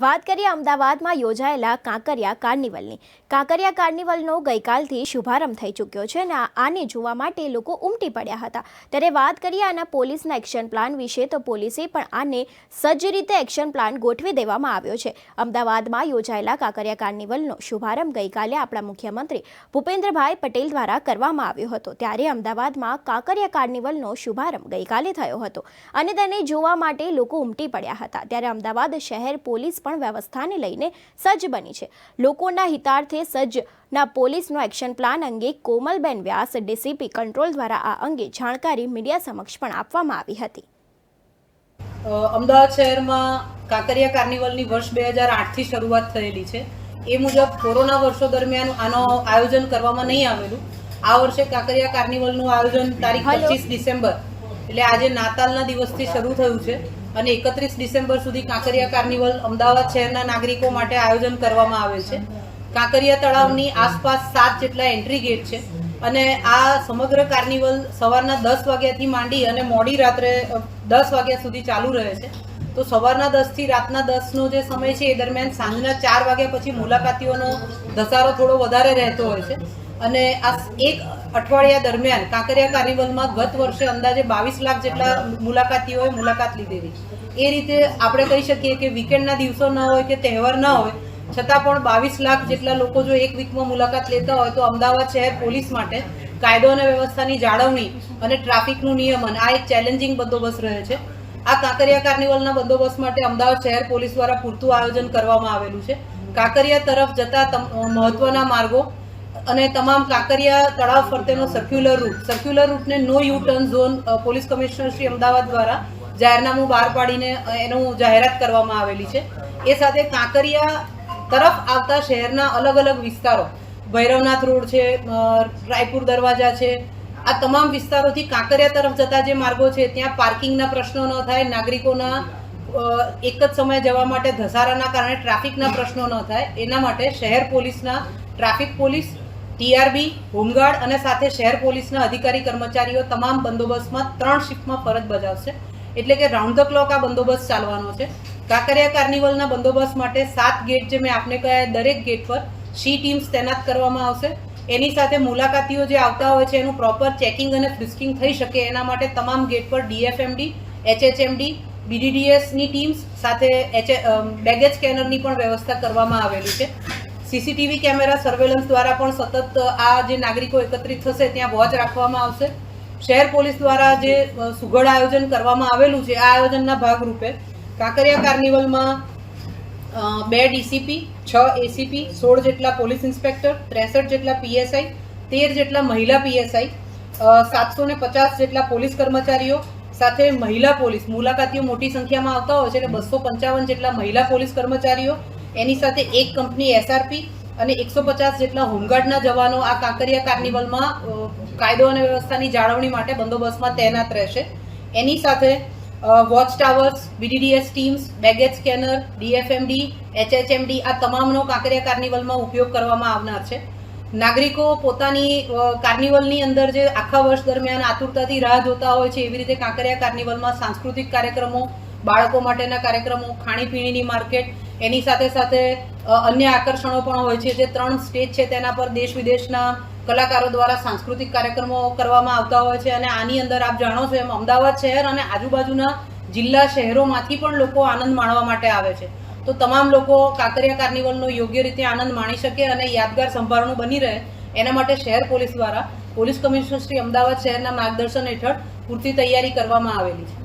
વાત કરીએ અમદાવાદમાં યોજાયેલા કાંકરિયા કાર્નિવલની. કાંકરિયા કાર્નિવલનો ગઈકાલથી શુભારંભ થઈ ચૂક્યો છે અને આને જોવા માટે લોકો ઉમટી પડ્યા હતા. ત્યારે વાત કરીએ આના પોલીસના એક્શન પ્લાન વિશે, તો પોલીસે પણ આને સજ્જ રીતે એક્શન પ્લાન ગોઠવી દેવામાં આવ્યો છે. અમદાવાદમાં યોજાયેલા કાંકરિયા કાર્નિવલનો શુભારંભ ગઈકાલે આપણા મુખ્યમંત્રી ભૂપેન્દ્રભાઈ પટેલ દ્વારા કરવામાં આવ્યો હતો. ત્યારે અમદાવાદમાં કાંકરિયા કાર્નિવલનો શુભારંભ ગઈકાલે થયો હતો અને તેને જોવા માટે લોકો ઉમટી પડ્યા હતા. ત્યારે અમદાવાદ શહેર પોલીસ પણ વ્યવસ્થાને લઈને સજ્જ બની છે. લોકોના હિતાર્થે સજ્જના પોલીસનો એક્શન પ્લાન અંગે કોમલબેન વ્યાસ ડીસીપી કંટ્રોલ દ્વારા આ અંગે જાણકારી મીડિયા સમક્ષ પણ આપવામાં આવી હતી. અમદાવાદ શહેરમાં કાંકરિયા કાર્નિવલની વર્ષ 2008થી શરૂઆત થયેલી છે. એ મુજબ કોરોના વર્ષો દરમિયાન આનો આયોજન કરવામાં નહીં આવેલું. આ વર્ષે કાંકરિયા કાર્નિવલનું આયોજન તારીખ 25 ડિસેમ્બર એટલે આજે નાતાલના દિવસથી શરૂ થયું છે અને 31 ડિસેમ્બર સુધી કાંકરિયા કાર્નિવલ અમદાવાદ શહેરના નાગરિકો માટે આયોજન કરવામાં આવેલ છે. કાંકરિયા તળાવની આસપાસ 7 જેટલા એન્ટ્રી ગેટ છે અને આ સમગ્ર કાર્નિવલ સવારના 10 વાગ્યાથી માંડી અને મોડી રાત્રે 10 વાગ્યા સુધી ચાલુ રહે છે. તો સવારના 10 થી રાતના 10નો જે સમય છે એ દરમિયાન સાંજના 4 વાગ્યા પછી મુલાકાતીઓનો ધસારો થોડો વધારે રહેતો હોય છે અને આ એક અઠવાડિયા દરમિયાન કાંકરિયા કાર્નિવલમાં ગત વર્ષે અંદાજે 22 લાખ જેટલા મુલાકાતીઓએ મુલાકાત લીધેલી. એ રીતે આપણે કહી શકીએ કે વીકેન્ડના દિવસો ન હોય કે તહેવાર ન હોય છતાં પણ 22 લાખ જેટલા લોકો જો એક વીકમાં મુલાકાત લેતા હોય તો અમદાવાદ શહેર પોલીસ માટે કાયદો અને વ્યવસ્થાની જાળવણી અને ટ્રાફિકનું નિયમન આ એક ચેલેન્જિંગ બંદોબસ્ત રહે છે. આ કાંકરિયા કાર્નિવલના બંદોબસ્ત માટે અમદાવાદ શહેર પોલીસ દ્વારા પૂરતું આયોજન કરવામાં આવેલું છે. કાંકરિયા તરફ જતા મહત્વના માર્ગો અને તમામ કાંકરિયા તળાવ ફરતેનો સર્ક્યુલર રૂટને no U turn zone police commissioner Shri Ahmedabad દ્વારા જાહેરનામું બહાર પાડીને એનું જાહેરાત કરવામાં આવેલી છે. એ સાથે કાંકરિયા તરફ આવતા શહેરના અલગ અલગ વિસ્તારો, ભૈરવનાથ રોડ છે, રાયપુર દરવાજા છે, આ તમામ વિસ્તારોથી કાંકરિયા તરફ જતા જે માર્ગો છે ત્યાં પાર્કિંગના પ્રશ્નો ન થાય, નાગરિકોના એક જ સમયે જવા માટે ધસારાના કારણે ટ્રાફિકના પ્રશ્નો ન થાય, એના માટે શહેર પોલીસના ટ્રાફિક પોલીસ, ટીઆરબી, હોમગાર્ડ અને સાથે શહેર પોલીસના અધિકારી કર્મચારીઓ તમામ બંદોબસ્તમાં 3 શિફ્ટમાં ફરજ બજાવશે. એટલે કે રાઉન્ડ ધ ક્લોક આ બંદોબસ્ત ચાલવાનો છે. કાંકરિયા કાર્નિવલના બંદોબસ્ત માટે 7 ગેટ જે મેં આપને કહ્યા, દરેક ગેટ પર સી ટીમ્સ તૈનાત કરવામાં આવશે. એની સાથે મુલાકાતીઓ જે આવતા હોય છે એનું પ્રોપર ચેકિંગ અને ફ્રિસ્કિંગ થઈ શકે એના માટે તમામ ગેટ પર ડીએફએમડી, એચએચએમડી, બીડીડીએસની ટીમ્સ સાથે બેગેજ સ્કેનરની પણ વ્યવસ્થા કરવામાં આવેલી છે. સીસીટીવી કેમેરા સર્વેલન્સ દ્વારા પણ સતત આ જે નાગરિકો એકત્રિત થશે ત્યાં વોચ રાખવામાં આવશે. શહેર પોલીસ દ્વારા જે સુઘડ આયોજન કરવામાં આવેલું છે આ આયોજનના ભાગરૂપે કાંકરિયા કાર્નિવલમાં 2 ડીસીપી, 6 એસીપી, 16 જેટલા પોલીસ ઇન્સ્પેક્ટર, 63 જેટલા પીએસઆઈ, 13 જેટલા મહિલા પીએસઆઈ, 750 જેટલા પોલીસ કર્મચારીઓ સાથે મહિલા પોલીસ, મુલાકાતીઓ મોટી સંખ્યામાં આવતા હોય છે એટલે 255 જેટલા મહિલા પોલીસ કર્મચારીઓ, એની સાથે એક કંપની એસઆરપી અને 150 જેટલા હોમગાર્ડના જવાનો આ કાંકરિયા કાર્નિવલમાં કાયદો અને વ્યવસ્થાની જાળવણી માટે બંદોબસ્તમાં તૈનાત રહેશે. એની સાથે watch towers, BDDS teams, baggage scanner, DFMD, HHMD આ તમામનો કાંકરિયા કાર્નિવલમાં ઉપયોગ કરવામાં આવનાર છે. નાગરિકો પોતાની કાર્નિવલની અંદર જે આખા વર્ષ દરમિયાન આતુરતાથી રાહ જોતા હોય છે એવી રીતે કાંકરિયા કાર્નિવલમાં સાંસ્કૃતિક કાર્યક્રમો, બાળકો માટેના કાર્યક્રમો, ખાણીપીણીની માર્કેટ, એની સાથે સાથે અન્ય આકર્ષણો પણ હોય છે. જે 3 સ્ટેજ છે તેના પર દેશ વિદેશના કલાકારો દ્વારા સાંસ્કૃતિક કાર્યક્રમો કરવામાં આવતા હોય છે અને આની અંદર આપ જાણો છો એમ અમદાવાદ શહેર અને આજુબાજુના જિલ્લા શહેરોમાંથી પણ લોકો આનંદ માણવા માટે આવે છે. તો તમામ લોકો કાંકરિયા કાર્નિવલનો યોગ્ય રીતે આનંદ માણી શકે અને યાદગાર સંભારણું બની રહે એના માટે શહેર પોલીસ દ્વારા પોલીસ કમિશનર શ્રી અમદાવાદ શહેરના માર્ગદર્શન હેઠળ પૂરતી તૈયારી કરવામાં આવેલી છે.